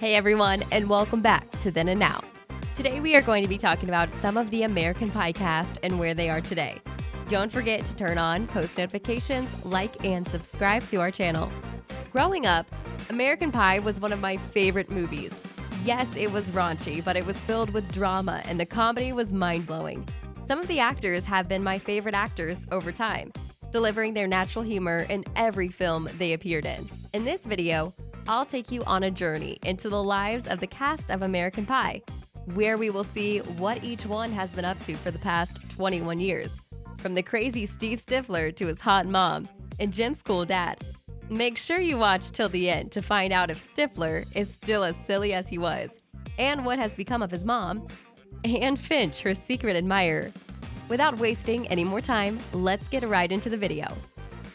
Hey everyone, and welcome back to Then and Now. Today we are going to be talking about some of the American Pie cast and where they are today. Don't forget to turn on post notifications, like, and subscribe to our channel. Growing up, American Pie was one of my favorite movies. Yes, it was raunchy, but it was filled with drama and the comedy was mind-blowing. Some of the actors have been my favorite actors over time, delivering their natural humor in every film they appeared in. In this video, I'll take you on a journey into the lives of the cast of American Pie, where we will see what each one has been up to for the past 21 years. From the crazy Steve Stifler to his hot mom and Jim's cool dad. Make sure you watch till the end to find out if Stifler is still as silly as he was, and what has become of his mom, and Finch, her secret admirer. Without wasting any more time, let's get right into the video.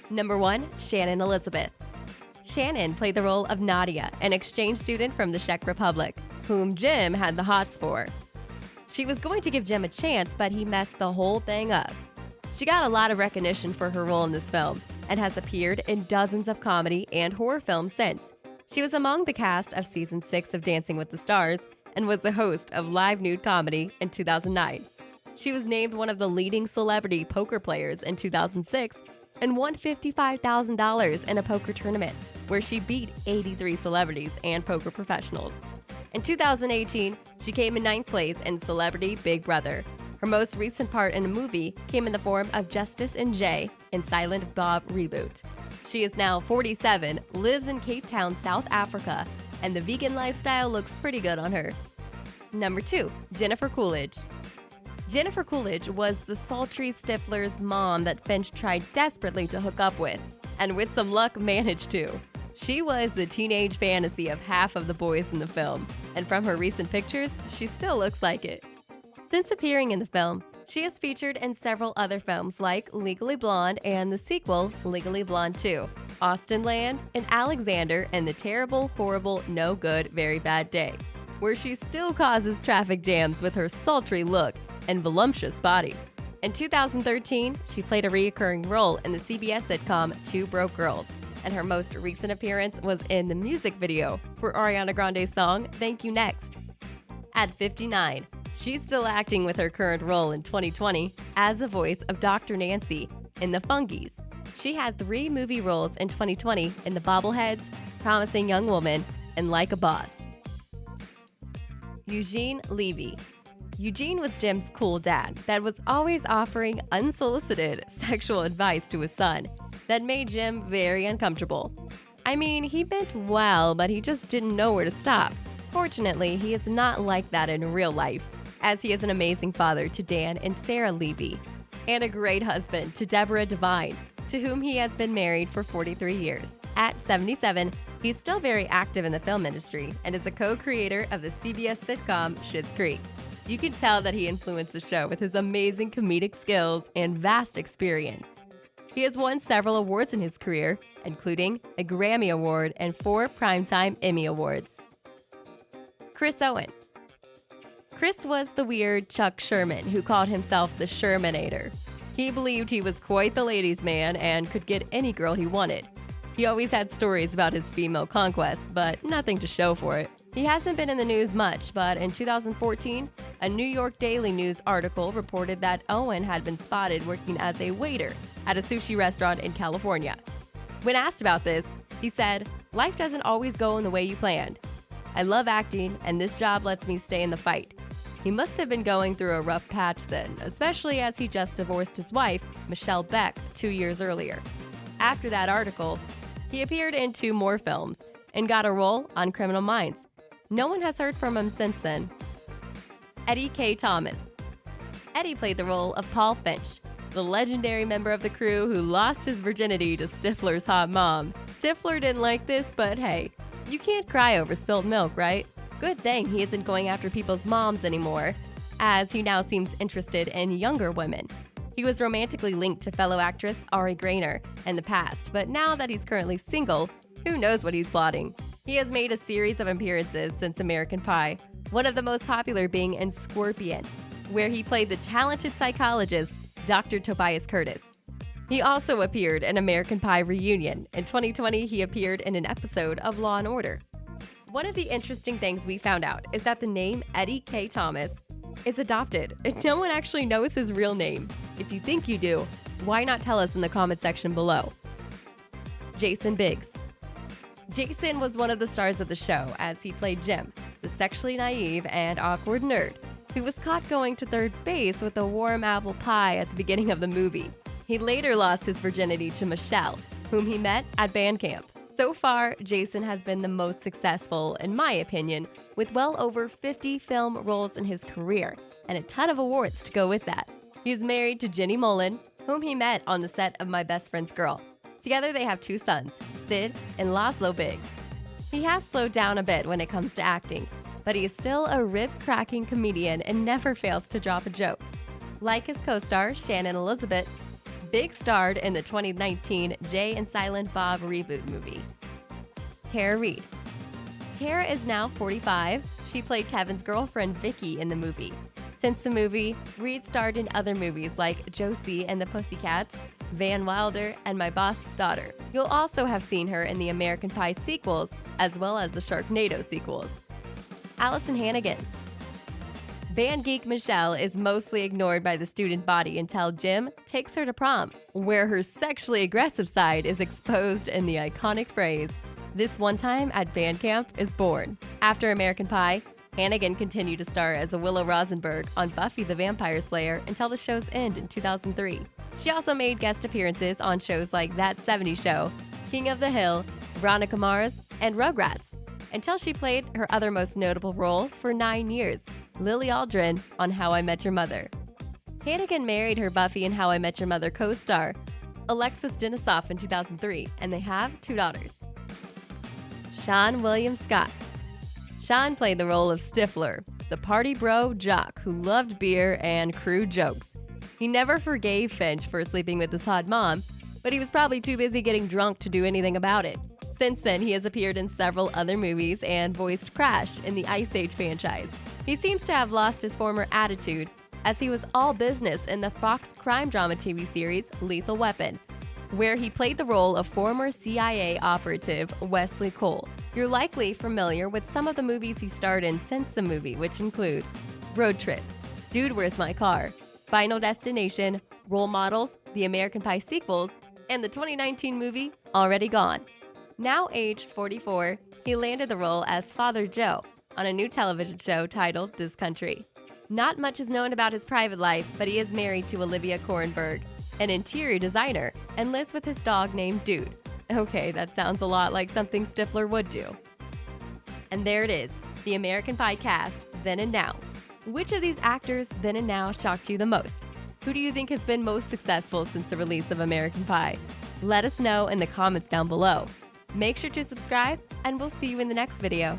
Number 1, Shannon Elizabeth. Shannon played the role of Nadia, an exchange student from the Czech Republic, whom Jim had the hots for. She was going to give Jim a chance, but he messed the whole thing up. She got a lot of recognition for her role in this film, and has appeared in dozens of comedy and horror films since. She was among the cast of Season 6 of Dancing with the Stars, and was the host of Live Nude Comedy in 2009. She was named one of the leading celebrity poker players in 2006, and won $55,000 in a poker tournament, where she beat 83 celebrities and poker professionals. In 2018, she came in 9th place in Celebrity Big Brother. Her most recent part in a movie came in the form of Justice and Jay in Silent Bob Reboot. She is now 47, lives in Cape Town, South Africa, and the vegan lifestyle looks pretty good on her. Number 2, Jennifer Coolidge. Jennifer Coolidge was the sultry Stifler's mom that Finch tried desperately to hook up with, and with some luck managed to. She was the teenage fantasy of half of the boys in the film, and from her recent pictures, she still looks like it. Since appearing in the film, she has featured in several other films like Legally Blonde and the sequel, Legally Blonde 2, Austenland, and Alexander and the terrible, horrible, no good, very bad day, where she still causes traffic jams with her sultry look and voluptuous body. In 2013, she played a recurring role in the CBS sitcom Two Broke Girls, and her most recent appearance was in the music video for Ariana Grande's song Thank You Next. At 59, she's still acting with her current role in 2020 as the voice of Dr. Nancy in The Fungies. She had 3 movie roles in 2020 in The Bobbleheads, Promising Young Woman, and Like a Boss. Eugene Levy. Eugene was Jim's cool dad that was always offering unsolicited sexual advice to his son that made Jim very uncomfortable. I mean, he meant well, but he just didn't know where to stop. Fortunately, he is not like that in real life, as he is an amazing father to Dan and Sarah Levy, and a great husband to Deborah Devine, to whom he has been married for 43 years. At 77, he's still very active in the film industry and is a co-creator of the CBS sitcom Schitt's Creek. You can tell that he influenced the show with his amazing comedic skills and vast experience. He has won several awards in his career, including a Grammy Award and 4 Primetime Emmy Awards. Chris Owen. Chris was the weird Chuck Sherman who called himself the Shermanator. He believed he was quite the ladies' man and could get any girl he wanted. He always had stories about his female conquests, but nothing to show for it. He hasn't been in the news much, but in 2014, a New York Daily News article reported that Owen had been spotted working as a waiter at a sushi restaurant in California. When asked about this, he said, "Life doesn't always go in the way you planned. I love acting, and this job lets me stay in the fight." He must have been going through a rough patch then, especially as he just divorced his wife, Michelle Beck, 2 years earlier. After that article, he appeared in 2 more films and got a role on Criminal Minds. No one has heard from him since then. Eddie K. Thomas. Eddie played the role of Paul Finch, the legendary member of the crew who lost his virginity to Stifler's hot mom. Stifler didn't like this, but hey, you can't cry over spilled milk, right? Good thing he isn't going after people's moms anymore, as he now seems interested in younger women. He was romantically linked to fellow actress Ari Grainer in the past, but now that he's currently single, who knows what he's plotting? He has made a series of appearances since American Pie, one of the most popular being in Scorpion, where he played the talented psychologist Dr. Tobias Curtis. He also appeared in American Pie Reunion. In 2020, he appeared in an episode of Law & Order. One of the interesting things we found out is that the name Eddie K. Thomas is adopted, and no one actually knows his real name. If you think you do, why not tell us in the comment section below? Jason Biggs. Jason was one of the stars of the show as he played Jim, the sexually naive and awkward nerd who was caught going to third base with a warm apple pie at the beginning of the movie. He later lost his virginity to Michelle, whom he met at band camp. So far, Jason has been the most successful, in my opinion, with well over 50 film roles in his career and a ton of awards to go with that. He's married to Jenny Mullen, whom he met on the set of My Best Friend's Girl. Together they have 2 sons, Sid and Laszlo Biggs. He has slowed down a bit when it comes to acting, but he is still a rib-cracking comedian and never fails to drop a joke. Like his co-star, Shannon Elizabeth, Biggs starred in the 2019 Jay and Silent Bob reboot movie. Tara Reid. Tara is now 45. She played Kevin's girlfriend Vicky in the movie. Since the movie, Reid starred in other movies like Josie and the Pussycats, Van Wilder, and My Boss's Daughter. You'll also have seen her in the American Pie sequels, as well as the Sharknado sequels. Alison Hannigan. Band geek Michelle is mostly ignored by the student body until Jim takes her to prom, where her sexually aggressive side is exposed in the iconic phrase, "This one time at band camp is born." After American Pie, Hannigan continued to star as a Willow Rosenberg on Buffy the Vampire Slayer until the show's end in 2003. She also made guest appearances on shows like That 70s Show, King of the Hill, Veronica Mars, and Rugrats, until she played her other most notable role for 9 years, Lily Aldrin on How I Met Your Mother. Hannigan married her Buffy and How I Met Your Mother co-star, Alexis Denisof, in 2003, and they have 2 daughters. Sean William Scott. Sean played the role of Stifler, the party bro jock who loved beer and crude jokes. He never forgave Finch for sleeping with his hot mom, but he was probably too busy getting drunk to do anything about it. Since then, he has appeared in several other movies and voiced Crash in the Ice Age franchise. He seems to have lost his former attitude, as he was all business in the Fox crime drama TV series Lethal Weapon, where he played the role of former CIA operative Wesley Cole. You're likely familiar with some of the movies he starred in since the movie, which include Road Trip, Dude, Where's My Car?, Final Destination, Role Models, the American Pie sequels, and the 2019 movie Already Gone. Now aged 44, he landed the role as Father Joe on a new television show titled This Country. Not much is known about his private life, but he is married to Olivia Kornberg, an interior designer, and lives with his dog named Dude. Okay, that sounds a lot like something Stifler would do. And there it is, the American Pie cast, then and now. Which of these actors, then and now, shocked you the most? Who do you think has been most successful since the release of American Pie? Let us know in the comments down below. Make sure to subscribe, and we'll see you in the next video.